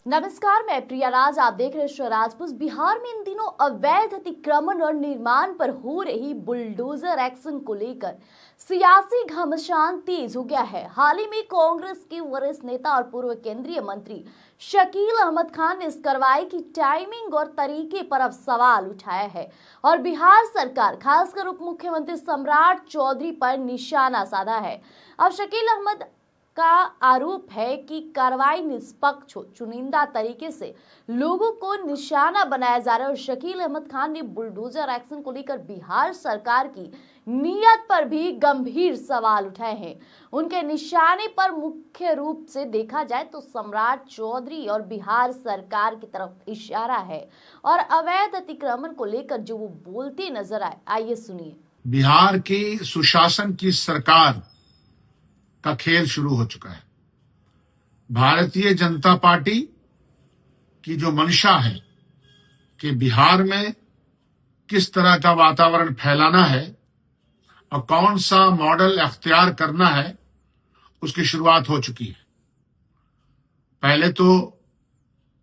नमस्कार, मैं प्रिया राज। आप देख रहे हैं स्वराजपुर। बिहार में इन दिनों अवैध अतिक्रमण और निर्माण पर हो रही बुलडोजर एक्शन को लेकर सियासी घमासान तेज हो गया है। हाल ही में कांग्रेस के वरिष्ठ नेता और पूर्व केंद्रीय मंत्री शकील अहमद खान ने इस कार्रवाई की टाइमिंग और तरीके पर अब सवाल उठाया है और बिहार सरकार, खासकर उप मुख्यमंत्री सम्राट चौधरी पर निशाना साधा है। अब शकील अहमद का आरोप है कि कार्रवाई निष्पक्ष हो, चुनिंदा तरीके से लोगों को निशाना बनाया जा रहा है और शकील अहमद खान ने बुलडोजर एक्शन को लेकर बिहार सरकार की नीयत पर भी गंभीर सवाल उठाए हैं। उनके निशाने पर मुख्य रूप से देखा जाए तो सम्राट चौधरी और बिहार सरकार की तरफ इशारा है और अवैध अतिक्रमण को लेकर जो वो बोलते नजर आए, आइए सुनिए। बिहार की सुशासन की सरकार का खेल शुरू हो चुका है। भारतीय जनता पार्टी की जो मंशा है कि बिहार में किस तरह का वातावरण फैलाना है और कौन सा मॉडल अख्तियार करना है, उसकी शुरुआत हो चुकी है। पहले तो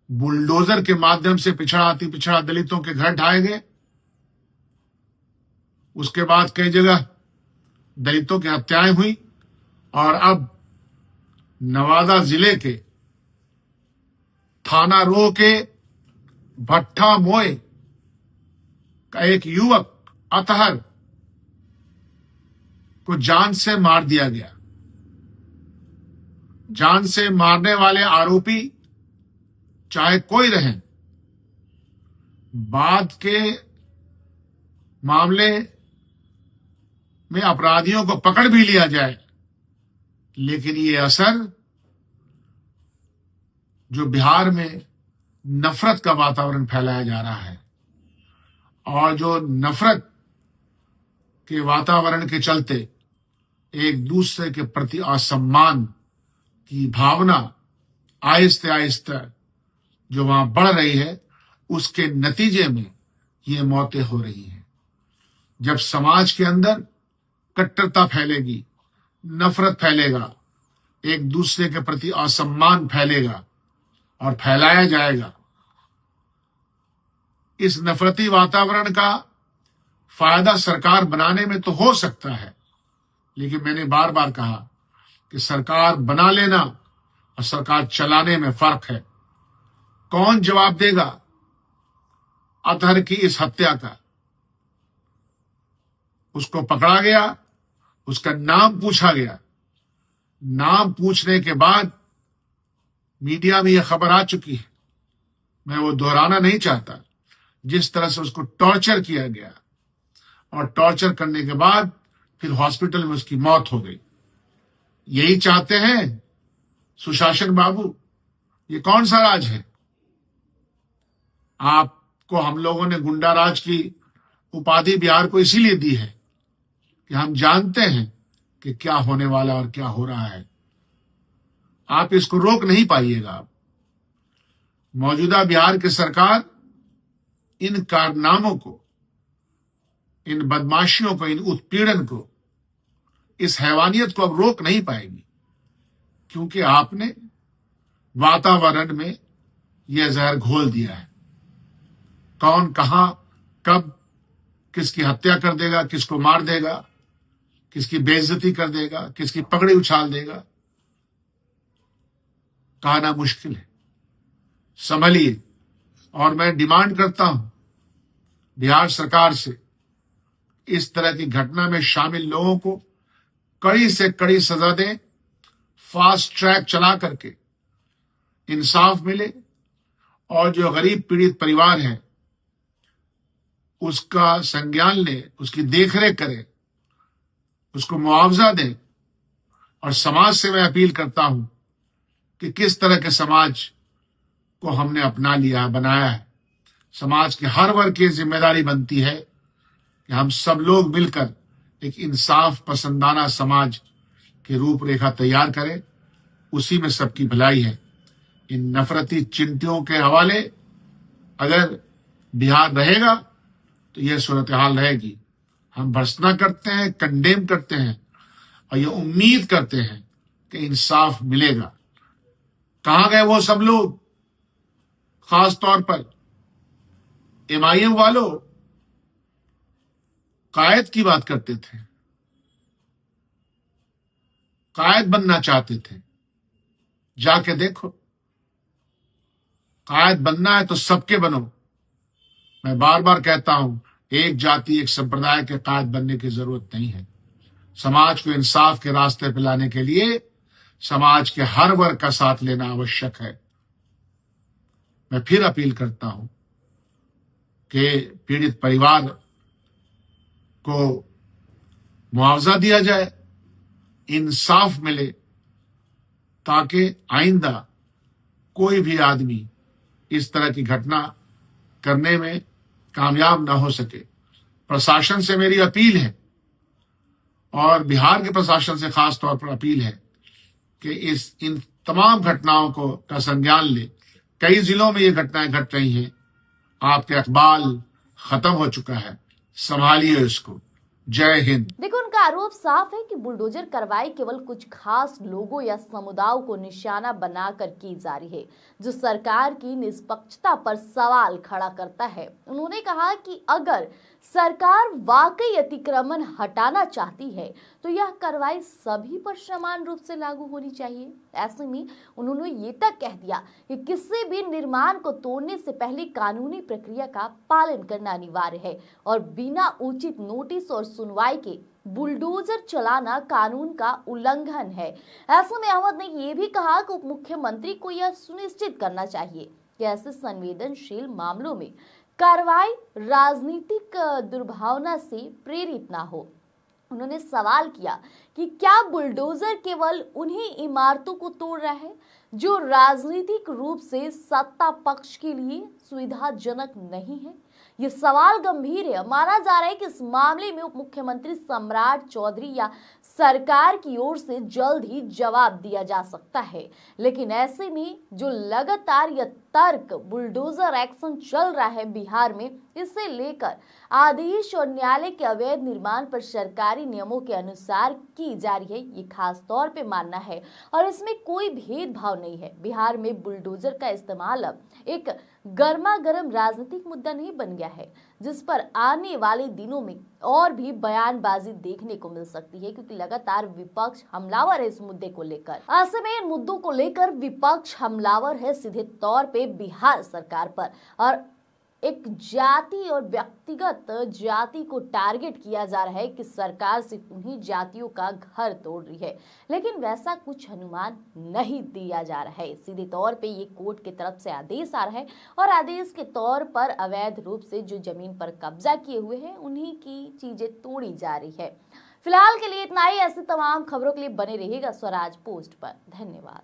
बुलडोजर के माध्यम से पिछड़ा दलितों के घर ढाए गए। उसके बाद कई जगह दलितों की हत्याएं हुई और अब नवादा जिले के थाना रोह के भट्टा मोए का एक युवक अतहर को जान से मार दिया गया। जान से मारने वाले आरोपी चाहे कोई रहे, बाद के मामले में अपराधियों को पकड़ भी लिया जाए, लेकिन ये असर जो बिहार में नफरत का वातावरण फैलाया जा रहा है और जो नफरत के वातावरण के चलते एक दूसरे के प्रति असम्मान की भावना आहिस्ते आहिस्ते जो वहां बढ़ रही है, उसके नतीजे में ये मौतें हो रही हैं। जब समाज के अंदर कट्टरता फैलेगी, नफरत फैलेगा, एक दूसरे के प्रति असम्मान फैलेगा और फैलाया जाएगा, इस नफरती वातावरण का फायदा सरकार बनाने में तो हो सकता है, लेकिन मैंने बार बार कहा कि सरकार बना लेना और सरकार चलाने में फर्क है। कौन जवाब देगा अतहर की इस हत्या का? उसको पकड़ा गया, उसका नाम पूछा गया। नाम पूछने के बाद मीडिया में यह खबर आ चुकी है, मैं वो दोहराना नहीं चाहता, जिस तरह से उसको टॉर्चर किया गया और टॉर्चर करने के बाद फिर हॉस्पिटल में उसकी मौत हो गई। यही चाहते हैं सुशासन बाबू? ये कौन सा राज है? आपको हम लोगों ने गुंडा राज की उपाधि बिहार को इसीलिए दी है कि हम जानते हैं कि क्या होने वाला और क्या हो रहा है। आप इसको रोक नहीं पाइएगा। मौजूदा बिहार की सरकार इन कारनामों को, इन बदमाशियों को, इन उत्पीड़न को, इस हैवानियत को अब रोक नहीं पाएगी, क्योंकि आपने वातावरण में यह जहर घोल दिया है। कौन, कहां, कब किसकी हत्या कर देगा, किसको मार देगा, किसकी बेइज्जती कर देगा, किसकी पगड़ी उछाल देगा, कहना मुश्किल है। संभलिए। और मैं डिमांड करता हूं बिहार सरकार से, इस तरह की घटना में शामिल लोगों को कड़ी से कड़ी सजा दें, फास्ट ट्रैक चला करके इंसाफ मिले और जो गरीब पीड़ित परिवार है उसका संज्ञान ले, उसकी देखरेख करे, उसको मुआवजा दें। और समाज से मैं अपील करता हूं कि किस तरह के समाज को हमने अपना लिया, बनाया है। समाज के हर वर्ग की जिम्मेदारी बनती है कि हम सब लोग मिलकर एक इंसाफ पसंदाना समाज की रूपरेखा तैयार करें। उसी में सबकी भलाई है। इन नफरती चिंटियों के हवाले अगर बिहार रहेगा तो यह सूरत हाल रहेगी। हम भर्त्सना करते हैं, कंडेम करते हैं और ये उम्मीद करते हैं कि इंसाफ मिलेगा। कहां गए वो सब लोग खास तौर पर एमआईएम वालों कायद की बात करते थे, कायद बनना चाहते थे। जाके देखो, कायद बनना है तो सबके बनो। मैं बार बार कहता हूं, एक जाति एक संप्रदाय के कायद बनने की जरूरत नहीं है। समाज को इंसाफ के रास्ते पर लाने के लिए समाज के हर वर्ग का साथ लेना आवश्यक है। मैं फिर अपील करता हूं कि पीड़ित परिवार को मुआवजा दिया जाए, इंसाफ मिले, ताकि आइंदा कोई भी आदमी इस तरह की घटना करने में कामयाब ना हो सके। प्रशासन से मेरी अपील है और बिहार के प्रशासन से खास तौर पर अपील है कि इन तमाम घटनाओं का संज्ञान ले। कई जिलों में ये घटनाएं घट रही हैं। आपके अखबार खत्म हो चुका है, संभालिए इसको। जय हिंद। देखो, उनका आरोप साफ है कि बुलडोजर कार्रवाई केवल कुछ खास लोगों या समुदायों को निशाना बनाकर की जा रही है, जो सरकार की निष्पक्षता पर सवाल खड़ा करता है। उन्होंने कहा कि अगर सरकार वाकई अतिक्रमण हटाना चाहती है तो यह कार्रवाई सभी पर समान रूप से लागू होनी चाहिए। ऐसे में उन्होंने ये तक कह दिया कि किसी भी निर्माण को तोड़ने से पहले कानूनी प्रक्रिया का पालन करना अनिवार्य है और बिना उचित नोटिस और सुनवाई के बुलडोजर चलाना कानून का उल्लंघन है। ऐसे में अहमद ने यह भी कहा कि उप मुख्यमंत्री को यह सुनिश्चित करना चाहिए कि ऐसे संवेदनशील मामलों में कार्रवाई राजनीतिक दुर्भावना से प्रेरित ना हो। उन्होंने सवाल किया कि क्या बुलडोजर केवल उन्हीं इमारतों को तोड़ रहा है जो राजनीतिक रूप से सत्ता पक्ष के लिए सुविधाजनक नहीं है। ये सवाल गंभीर है। माना जा रहा है कि इस मामले में उप मुख्यमंत्री सम्राट चौधरी या सरकार की ओर से जल्द ही जवाब दिया जा सकता है। लेकिन ऐसे में जो लगातार यह तर्क बुलडोजर एक्शन चल रहा है बिहार में, इसे लेकर आदेश और न्यायालय के अवैध निर्माण पर सरकारी नियमों के अनुसार की जा रही है, ये खास तौर पे मानना है और इसमें कोई भेदभाव नहीं है। बिहार में बुलडोजर का इस्तेमाल अब एक गर्मा गर्म राजनीतिक मुद्दा नहीं बन गया है, जिस पर आने वाले दिनों में और भी बयानबाजी देखने को मिल सकती है, क्योंकि लगातार विपक्ष हमलावर है इस मुद्दे को लेकर। ऐसे में इन मुद्दों को लेकर विपक्ष हमलावर है सीधे तौर पे बिहार सरकार पर और एक जाति और व्यक्तिगत जाति को टारगेट किया जा रहा है कि सरकार सिर्फ उन्हीं जातियों का घर तोड़ रही है, लेकिन वैसा कुछ अनुमान नहीं दिया जा रहा है। सीधे तौर पे ये कोर्ट की तरफ से आदेश आ रहा है और आदेश के तौर पर अवैध रूप से जो जमीन पर कब्जा किए हुए हैं उन्हीं की चीजें तोड़ी जा रही है। फिलहाल के लिए इतना ही। ऐसी तमाम खबरों के लिए बने रहिएगा स्वराज पोस्ट पर। धन्यवाद।